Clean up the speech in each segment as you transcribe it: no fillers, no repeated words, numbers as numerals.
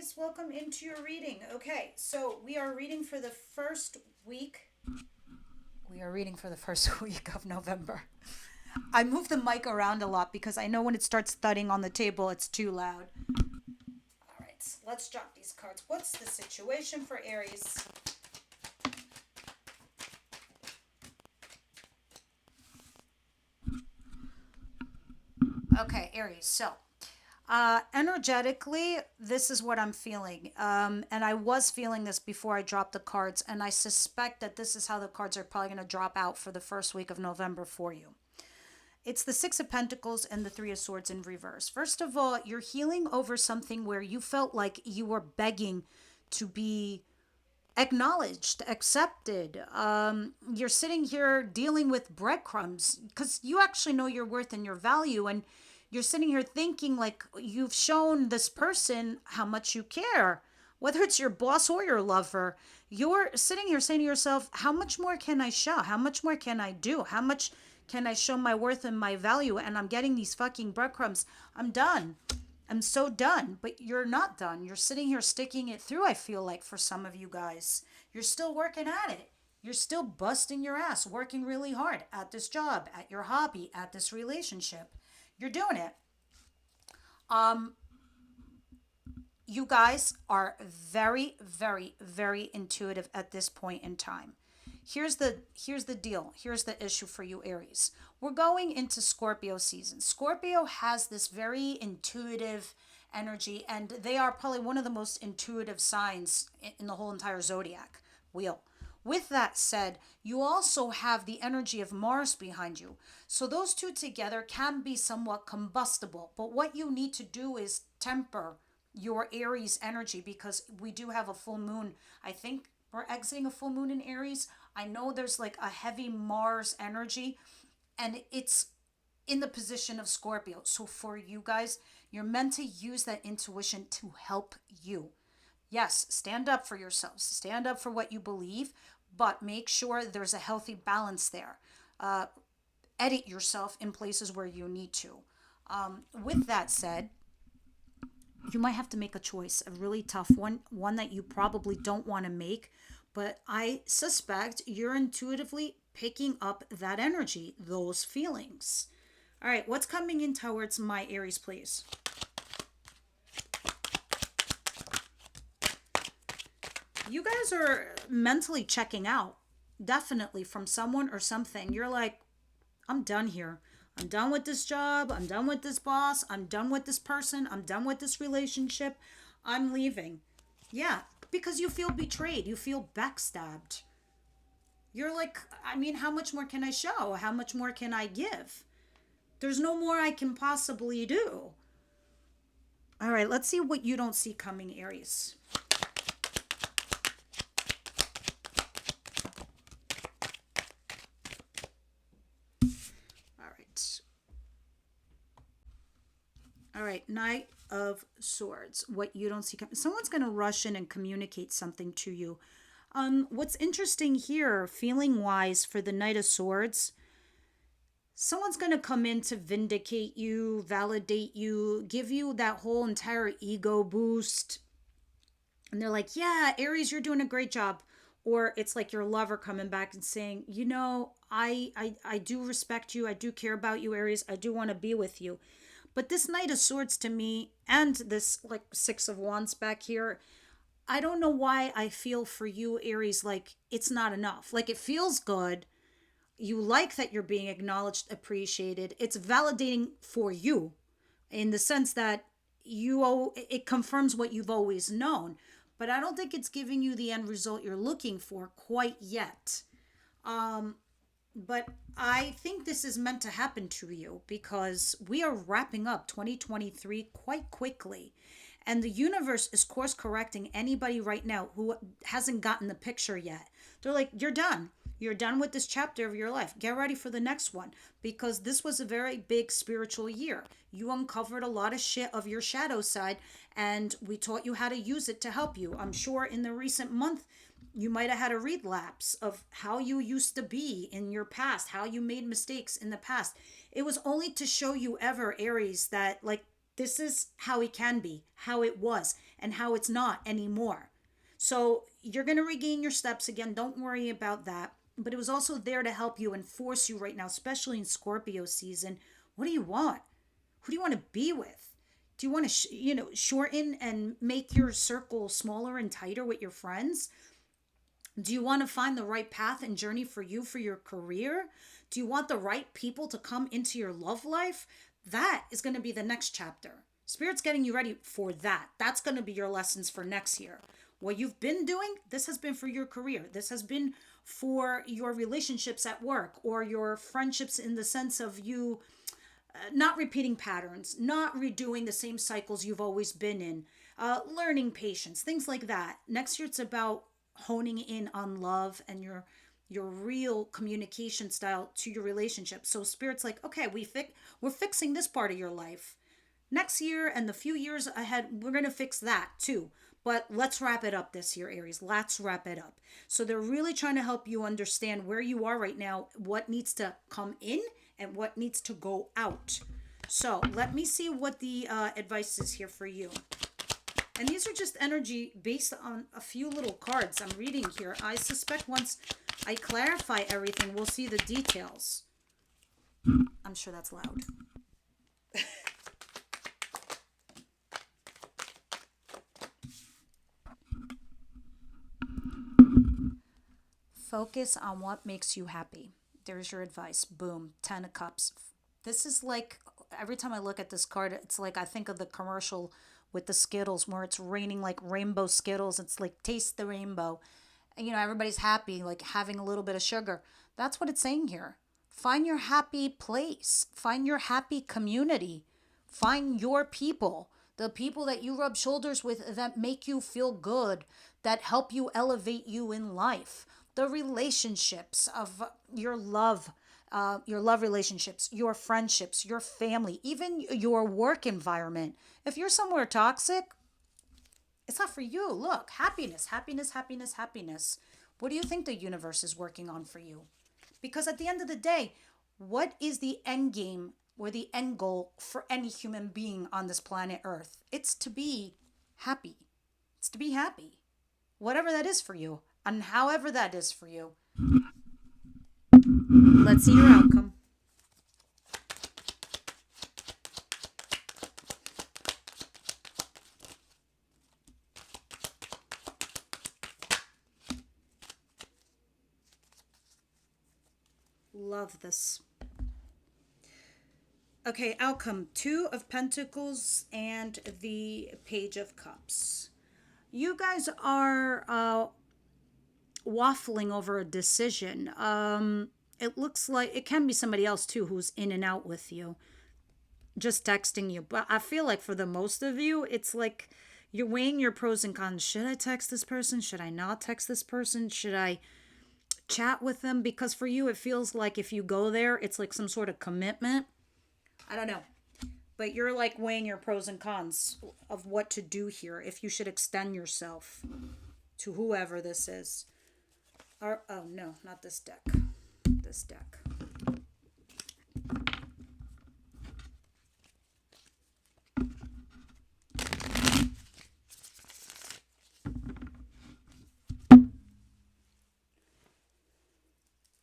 Aries, welcome into your reading. Okay, so we are reading for the first week. We are reading for the first week of November. I move the mic around a lot because I know when it starts thudding on the table, it's too loud. All right, let's drop these cards. What's the situation for Aries? Okay, Aries. So, energetically, this is what I'm feeling. And I was feeling this before I dropped the cards, and I suspect that this is how the cards are probably going to drop out for the first week of November for you. It's the Six of Pentacles and the Three of Swords in reverse. First of all, you're healing over something where you felt like you were begging to be acknowledged, accepted. You're sitting here dealing with breadcrumbs because you actually know your worth and your value. And you're sitting here thinking like you've shown this person how much you care, whether it's your boss or your lover. You're sitting here saying to yourself, how much more can I show? How much more can I do? How much can I show my worth and my value? And I'm getting these fucking breadcrumbs. I'm done. I'm so done, but you're not done. You're sitting here sticking it through, I feel like, for some of you guys. You're still working at it. You're still busting your ass, working really hard at this job, at your hobby, at this relationship. You're doing it. Um, you guys are very, very, very intuitive at this point in time. Here's the deal. Here's the issue for you, Aries. We're going into Scorpio season. Scorpio has this very intuitive energy, and they are probably one of the most intuitive signs in the whole entire zodiac wheel. With that said, you also have the energy of Mars behind you. So those two together can be somewhat combustible. But what you need to do is temper your Aries energy because we do have a full moon. I think we're exiting a full moon in Aries. I know there's like a heavy Mars energy and it's in the position of Scorpio. So for you guys, you're meant to use that intuition to help you. Yes, stand up for yourselves, stand up for what you believe, but make sure there's a healthy balance there. Uh, Edit yourself in places where you need to. With that said, you might have to make a choice, a really tough one that you probably don't want to make, but I suspect you're intuitively picking up that energy, those feelings. All right, what's coming in towards my Aries, please? You guys are mentally checking out, definitely from someone or something. You're like, I'm done here. I'm done with this job. I'm done with this boss. I'm done with this person. I'm done with this relationship. I'm leaving. Yeah, because you feel betrayed. You feel backstabbed. You're like, I mean, how much more can I show? How much more can I give? There's no more I can possibly do. All right, let's see what you don't see coming, Aries. All right. All right, Knight of Swords. What you don't see coming. Someone's going to rush in and communicate something to you. What's interesting here, feeling wise, for the Knight of Swords, someone's going to come in to vindicate you, validate you, give you that whole entire ego boost. And they're like, yeah, Aries, you're doing a great job. Or it's like your lover coming back and saying, you know, I do respect you. I do care about you, Aries. I do want to be with you. But this Knight of Swords to me, and this like Six of Wands back here, I don't know why I feel for you, Aries, like it's not enough. Like it feels good. You like that you're being acknowledged, appreciated. It's validating for you in the sense that it confirms what you've always known. But I don't think it's giving you the end result you're looking for quite yet. Um, but I think this is meant to happen to you because we are wrapping up 2023 quite quickly. And the universe is course correcting anybody right now who hasn't gotten the picture yet. They're like, you're done. You're done with this chapter of your life. Get ready for the next one because this was a very big spiritual year. You uncovered a lot of shit of your shadow side and we taught you how to use it to help you. I'm sure in the recent month, you might have had a relapse of how you used to be in your past, how you made mistakes in the past. It was only to show you ever, Aries, that like This is how it can be, how it was, and how it's not anymore. So you're going to regain your steps again. Don't worry about that. But it was also there to help you and force you right now, especially in Scorpio season. What do you want? Who do you want to be with? Do you want to, shorten and make your circle smaller and tighter with your friends? Do you want to find the right path and journey for you for your career? Do you want the right people to come into your love life? That is going to be the next chapter. Spirit's getting you ready for that. That's going to be your lessons for next year. What you've been doing, this has been for your career. This has been for your relationships at work or your friendships in the sense of you not repeating patterns, not redoing the same cycles you've always been in, learning patience, things like that. Next year, it's about honing in on love and your real communication style to your relationship. So spirit's like, okay, we're fixing this part of your life. Next year and the few years ahead, we're going to fix that too. But let's wrap it up this year, Aries. Let's wrap it up. So they're really trying to help you understand where you are right now, what needs to come in and what needs to go out. So let me see what the advice is here for you. And these are just energy based on a few little cards I'm reading here. I suspect once I clarify everything, we'll see the details. I'm sure that's loud. Focus on what makes you happy. There's your advice. Boom. 10 of Cups. This is like, every time I look at this card, it's like I think of the commercial with the Skittles where it's raining like rainbow Skittles. It's like, taste the rainbow. And, everybody's happy, like having a little bit of sugar. That's what it's saying here. Find your happy place. Find your happy community. Find your people. The people that you rub shoulders with that make you feel good, that help you elevate you in life. The relationships of your love relationships, your friendships, your family, even your work environment. If you're somewhere toxic, it's not for you. Look, happiness, happiness, happiness, happiness. What do you think the universe is working on for you? Because at the end of the day, what is the end game or the end goal for any human being on this planet Earth? It's to be happy. It's to be happy. Whatever that is for you, and however that is for you. Let's see your outcome. Love this. Okay, outcome. 2 of Pentacles and the Page of Cups. You guys are waffling over a decision. It looks like it can be somebody else too who's in and out with you, just texting you. But I feel like for the most of you, it's like you're weighing your pros and cons. Should I text this person? Should I not text this person? Should I chat with them? Because for you, it feels like if you go there, it's like some sort of commitment. I don't know. But you're like weighing your pros and cons of what to do here, if you should extend yourself to whoever this is. Or, oh no, not this deck. This deck.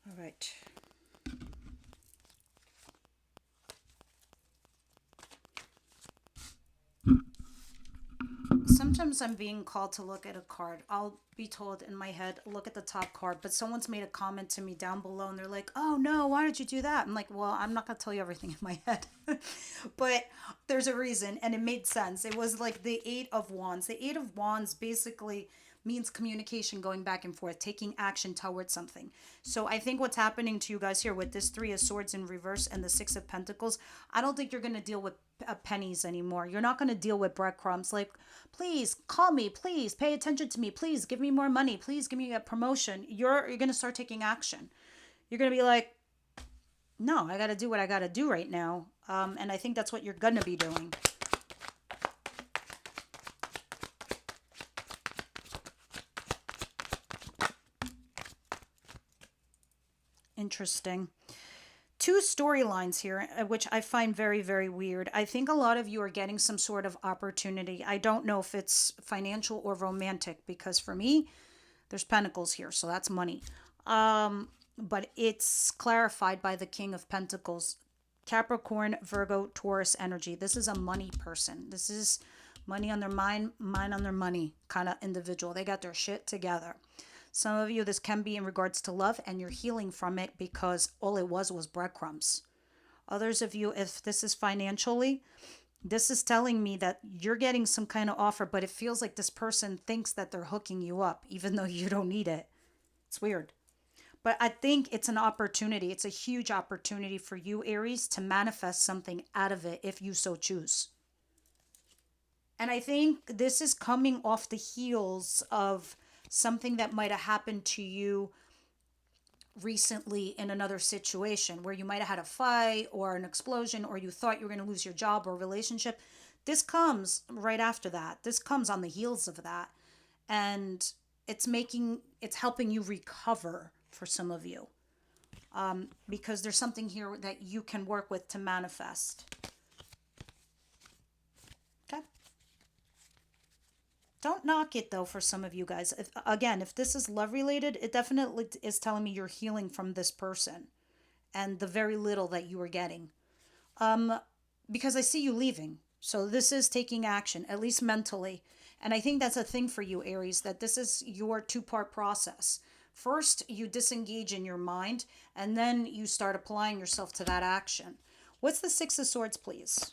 All right. Sometimes I'm being called to look at a card. I'll be told in my head, look at the top card, but someone's made a comment to me down below and they're like, oh no, why did you do that? I'm like, well, I'm not going to tell you everything in my head, but there's a reason and it made sense. It was like the 8 of Wands. The 8 of Wands basically means communication, going back and forth, taking action towards something. So I think what's happening to you guys here with this 3 of Swords in reverse and the 6 of Pentacles, I don't think you're going to deal with pennies anymore. You're not going to deal with breadcrumbs like, please call me, please pay attention to me, please give me more money, please give me a promotion. You're going to start taking action. You're going to be like, no, I got to do what I got to do right now. And I think that's what you're going to be doing. Interesting. two storylines here, which I find very, very weird. I think a lot of you are getting some sort of opportunity. I don't know if it's financial or romantic, because for me, there's pentacles here, so that's money. But it's clarified by the King of Pentacles. Capricorn, Virgo, Taurus energy. This is a money person. This is money on their mind, mind on their money kind of individual. They got their shit together. Some of you, this can be in regards to love, and you're healing from it because all it was breadcrumbs. Others of you, if this is financially, this is telling me that you're getting some kind of offer, but it feels like this person thinks that they're hooking you up, even though you don't need it. It's weird. But I think it's an opportunity. It's a huge opportunity for you, Aries, to manifest something out of it if you so choose. And I think this is coming off the heels of something that might have happened to you recently in another situation where you might have had a fight or an explosion, or you thought you were going to lose your job or relationship. This comes right after that. This comes on the heels of that. And it's helping you recover for some of you. Because there's something here that you can work with to manifest. Okay. Don't knock it though for some of you guys. If this is love related, it definitely is telling me you're healing from this person and the very little that you were getting. Because I see you leaving. So this is taking action, at least mentally. And I think that's a thing for you, Aries, that this is your two-part process. First, you disengage in your mind, and then you start applying yourself to that action. What's the Six of Swords, please?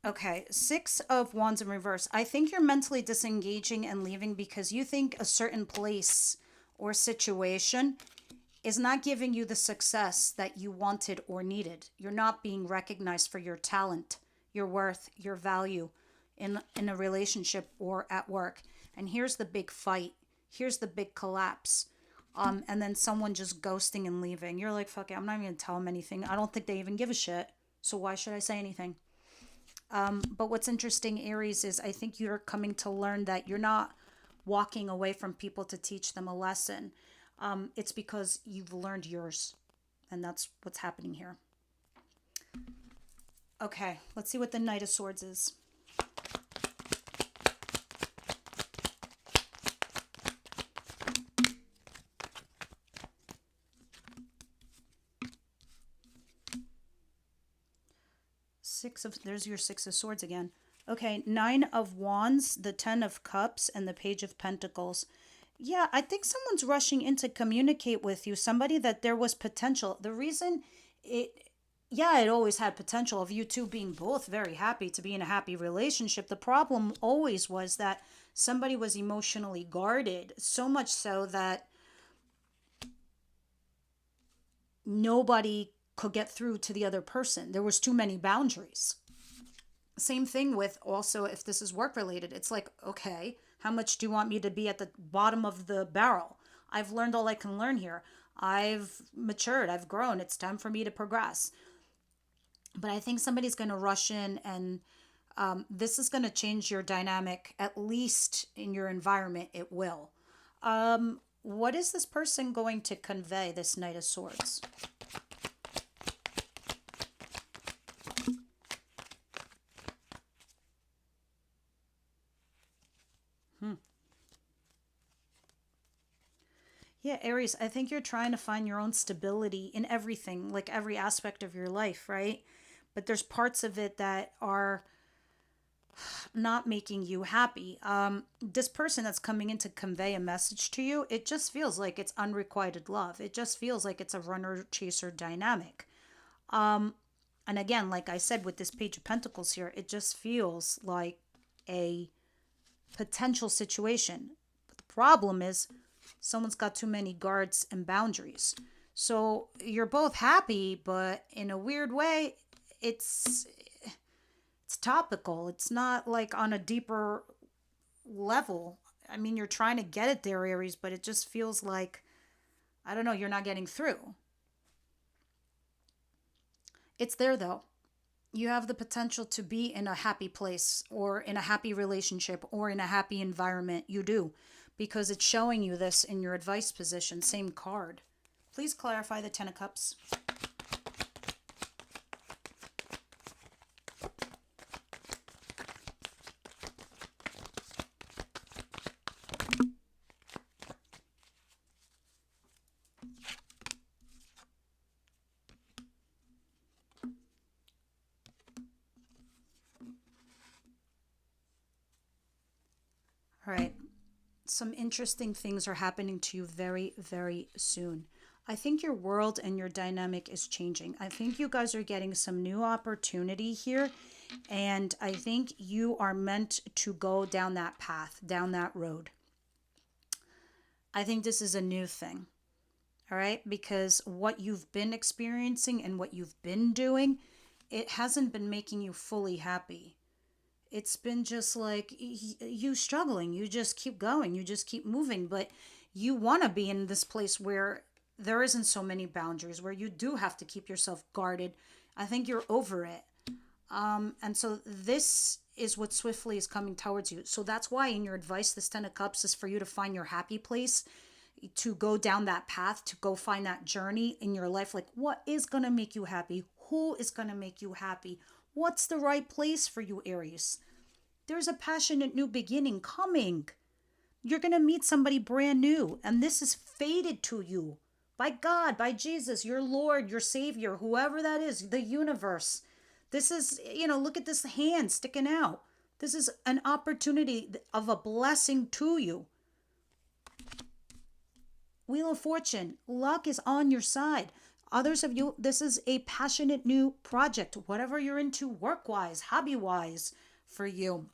Okay, Six of Wands in reverse. I think you're mentally disengaging and leaving because you think a certain place or situation is not giving you the success that you wanted or needed. You're not being recognized for your talent, your worth, your value in a relationship or at work. And here's the big fight. Here's the big collapse. And then someone just ghosting and leaving. You're like, fuck it, I'm not even gonna tell them anything. I don't think they even give a shit. So why should I say anything? But what's interesting, Aries, is I think you're coming to learn that you're not walking away from people to teach them a lesson. It's because you've learned yours. And that's what's happening here. Okay, let's see what the Knight of Swords is. There's your Six of Swords again. Okay, Nine of Wands, the Ten of Cups, and the Page of Pentacles. Yeah, I think someone's rushing in to communicate with you. Somebody that there was potential. The reason it always had potential of you two being both very happy to be in a happy relationship. The problem always was that somebody was emotionally guarded, so much so that nobody could get through to the other person. There was too many boundaries. Same thing with also if this is work related. It's like, okay, how much do you want me to be at the bottom of the barrel? I've learned all I can learn here. I've matured. I've grown. It's time for me to progress. But I think somebody's going to rush in, and this is going to change your dynamic, at least in your environment. It will. What is this person going to convey, this Knight of Swords? Yeah, Aries, I think you're trying to find your own stability in everything, like every aspect of your life, right? But there's parts of it that are not making you happy. This person that's coming in to convey a message to you, it just feels like it's unrequited love. It just feels like it's a runner chaser dynamic. And again, like I said, with this Page of Pentacles here, it just feels like a potential situation. But the problem is someone's got too many guards and boundaries. So you're both happy, but in a weird way, it's topical. It's not like on a deeper level. I mean, you're trying to get it there, Aries, but it just feels like, I don't know, you're not getting through. It's there though. You have the potential to be in a happy place or in a happy relationship or in a happy environment. You do, because it's showing you this in your advice position. Same card. Please clarify the Ten of Cups. All right. Some interesting things are happening to you very, very soon. I think your world and your dynamic is changing. I think you guys are getting some new opportunity here. And I think you are meant to go down that path, down that road. I think this is a new thing. All right. Because what you've been experiencing and what you've been doing, it hasn't been making you fully happy. It's been just like you struggling. You just keep going. You just keep moving. But you want to be in this place where there isn't so many boundaries, where you do have to keep yourself guarded. I think you're over it. And so this is what swiftly is coming towards you. So that's why in your advice, this Ten of Cups is for you to find your happy place, to go down that path, to go find that journey in your life. Like, what is going to make you happy? Who is going to make you happy? What's the right place for you, Aries? There's a passionate new beginning coming. You're going to meet somebody brand new, and this is fated to you by God, by Jesus, your Lord, your Savior, whoever that is, the universe. This is, look at this hand sticking out. This is an opportunity of a blessing to you. Wheel of Fortune, luck is on your side. Others of you, this is a passionate new project, whatever you're into work-wise, hobby-wise for you.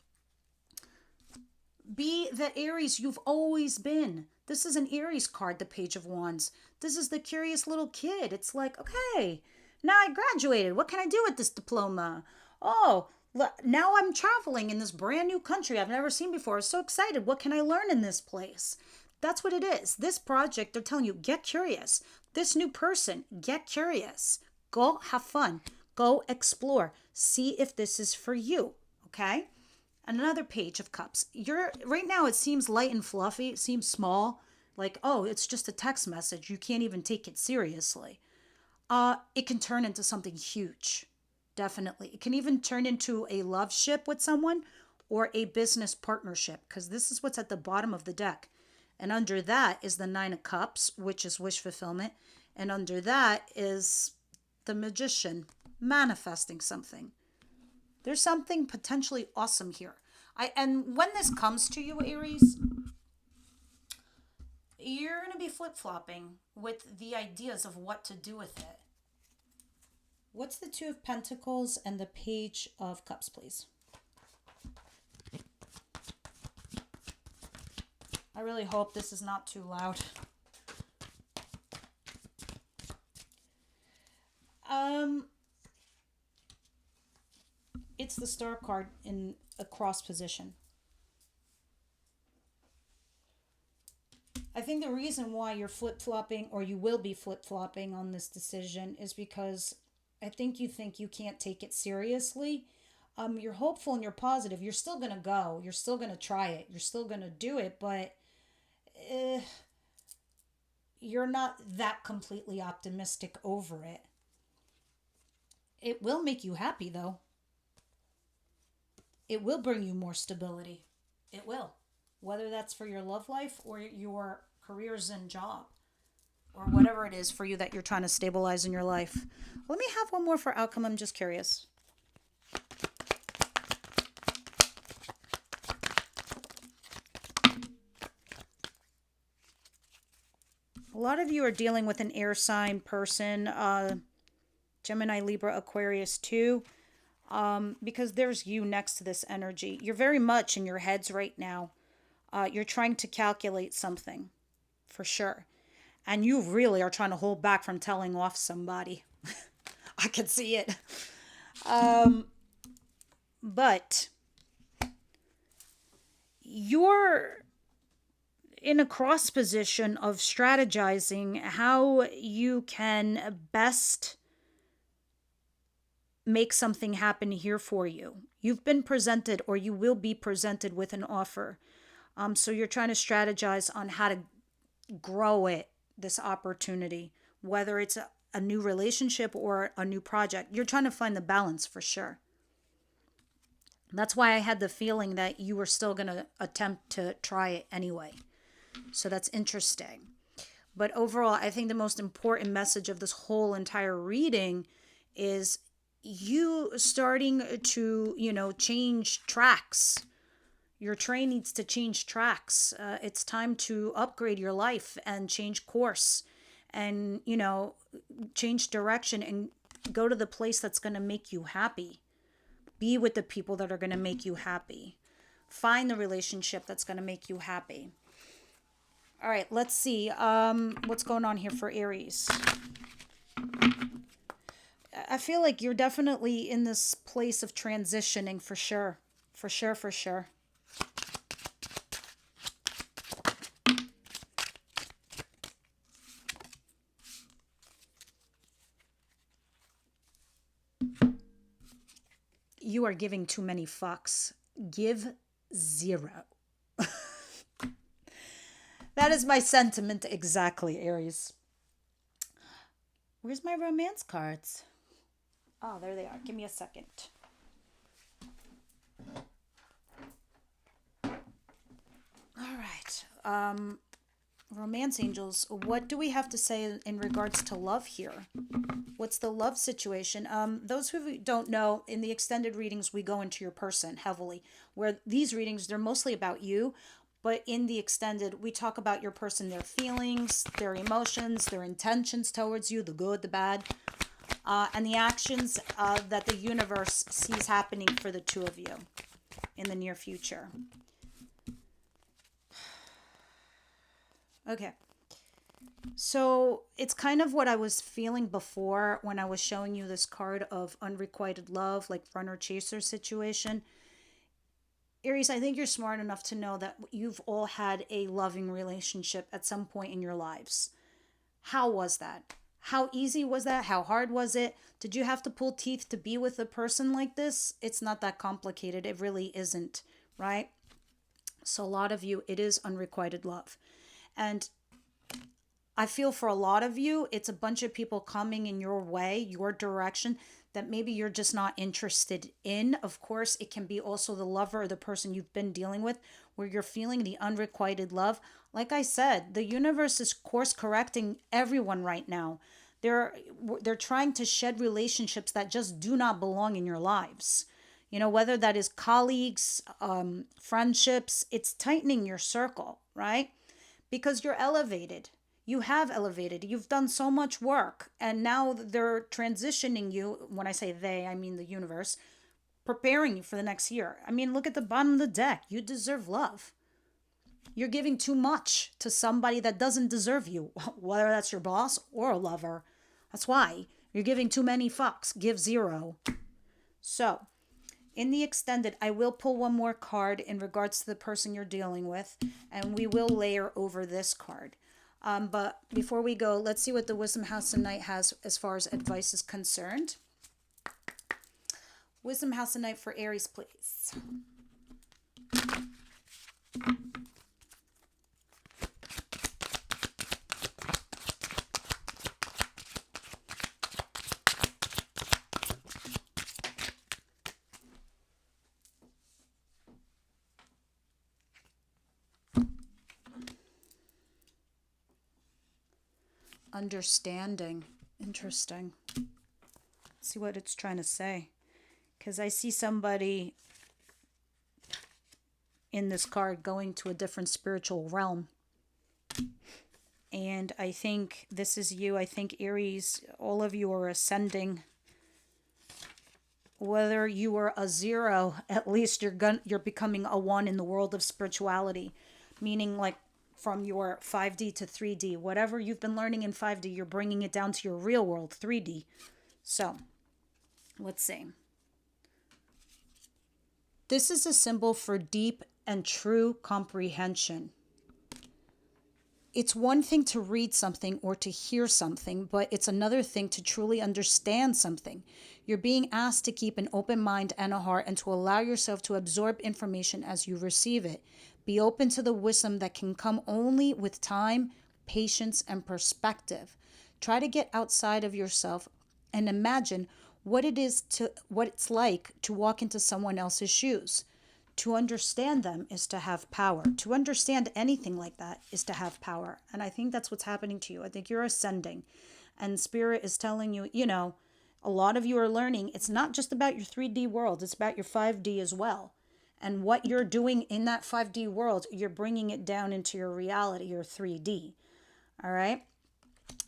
Be the Aries you've always been. This is an Aries card, the Page of Wands. This is the curious little kid. It's like, okay, now I graduated. What can I do with this diploma? Oh, now I'm traveling in this brand new country I've never seen before. I'm so excited. What can I learn in this place? That's what it is. This project, they're telling you, get curious. This new person, get curious. Go have fun. Go explore. See if this is for you. Okay? Another Page of Cups. You're right now, it seems light and fluffy. It seems small. Like, oh, it's just a text message. You can't even take it seriously. It can turn into something huge. Definitely. It can even turn into a love ship with someone or a business partnership, because this is what's at the bottom of the deck. And under that is the Nine of Cups, which is wish fulfillment. And under that is the Magician, manifesting something. There's something potentially awesome here. And when this comes to you, Aries, you're going to be flip-flopping with the ideas of what to do with it. What's the Two of Pentacles and the Page of Cups, please? I really hope this is not too loud. It's the Star card in a cross position. I think the reason why you're flip-flopping, or you will be flip-flopping on this decision, is because I think you can't take it seriously. You're hopeful and you're positive. You're still going to go. You're still going to try it. You're still going to do it, but you're not that completely optimistic over it. It will make you happy, though. It will bring you more stability. It will. Whether that's for your love life or your careers and job, or whatever it is for you that you're trying to stabilize in your life. Let me have one more for outcome. I'm just curious. A lot of you are dealing with an air sign person, Gemini, Libra, Aquarius too, because there's you next to this energy. You're very much in your heads right now. You're trying to calculate something, for sure. And you really are trying to hold back from telling off somebody. I can see it. But you're in a cross position of strategizing how you can best make something happen here for you. You've been presented, or you will be presented with an offer. So you're trying to strategize on how to grow it, this opportunity, whether it's a new relationship or a new project. You're trying to find the balance for sure. That's why I had the feeling that you were still going to attempt to try it anyway. So that's interesting. But overall, I think the most important message of this whole entire reading is you starting to, change tracks. Your train needs to change tracks. It's time to upgrade your life and change course and, change direction and go to the place that's going to make you happy. Be with the people that are going to make you happy. Find the relationship that's going to make you happy. All right, let's see what's going on here for Aries. I feel like you're definitely in this place of transitioning for sure. For sure, for sure. You are giving too many fucks. Give 0. That is my sentiment exactly, Aries. Where's my romance cards? Oh, there they are. Give me a second. All right. Romance angels, what do we have to say in regards to love here? What's the love situation? Those who don't know, in the extended readings, we go into your person heavily, where these readings, they're mostly about you. But in the extended, we talk about your person, their feelings, their emotions, their intentions towards you, the good, the bad, and the actions that the universe sees happening for the two of you in the near future. Okay. So it's kind of what I was feeling before when I was showing you this card of unrequited love, like runner chaser situation. Aries, I think you're smart enough to know that you've all had a loving relationship at some point in your lives. How was that? How easy was that? How hard was it? Did you have to pull teeth to be with a person like this? It's not that complicated. It really isn't, right? So a lot of you, it is unrequited love. And I feel for a lot of you, it's a bunch of people coming in your way, your direction, that maybe you're just not interested in. Of course, it can be also the lover or the person you've been dealing with where you're feeling the unrequited love. Like I said, the universe is course correcting everyone right now. They're trying to shed relationships that just do not belong in your lives. Whether that is colleagues, friendships, it's tightening your circle, right? Because you're elevated. You have elevated. You've done so much work. And now they're transitioning you. When I say they, I mean the universe, preparing you for the next year. I mean, look at the bottom of the deck. You deserve love. You're giving too much to somebody that doesn't deserve you, whether that's your boss or a lover. That's why. You're giving too many fucks. Give 0. So, in the extended, I will pull one more card in regards to the person you're dealing with, and we will layer over this card. But before we go, let's see what the Wisdom House tonight has as far as advice is concerned. Wisdom House tonight for Aries, please. Understanding. Interesting. Let's see what it's trying to say. Because I see somebody in this card going to a different spiritual realm. And I think this is you. I think Aries, all of you are ascending. Whether you are a 0, at least you're becoming a 1 in the world of spirituality. Meaning like from your 5D to 3D. Whatever you've been learning in 5D, you're bringing it down to your real world, 3D. So, let's see. This is a symbol for deep and true comprehension. it's one thing to read something or to hear something, but it's another thing to truly understand something. You're being asked to keep an open mind and a heart and to allow yourself to absorb information as you receive it. Be open to the wisdom that can come only with time, patience, and perspective. Try to get outside of yourself and imagine what it's like to walk into someone else's shoes. To understand them is to have power. To understand anything like that is to have power. And I think that's what's happening to you. I think you're ascending. And Spirit is telling you, a lot of you are learning it's not just about your 3D world, it's about your 5D as well. And what you're doing in that 5D world, you're bringing it down into your reality, your 3D. All right?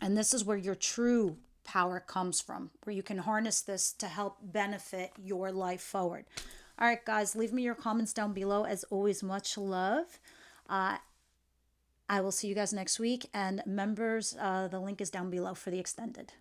And this is where your true power comes from, where you can harness this to help benefit your life forward. All right, guys, leave me your comments down below. As always, much love. I will see you guys next week. And members, the link is down below for the extended.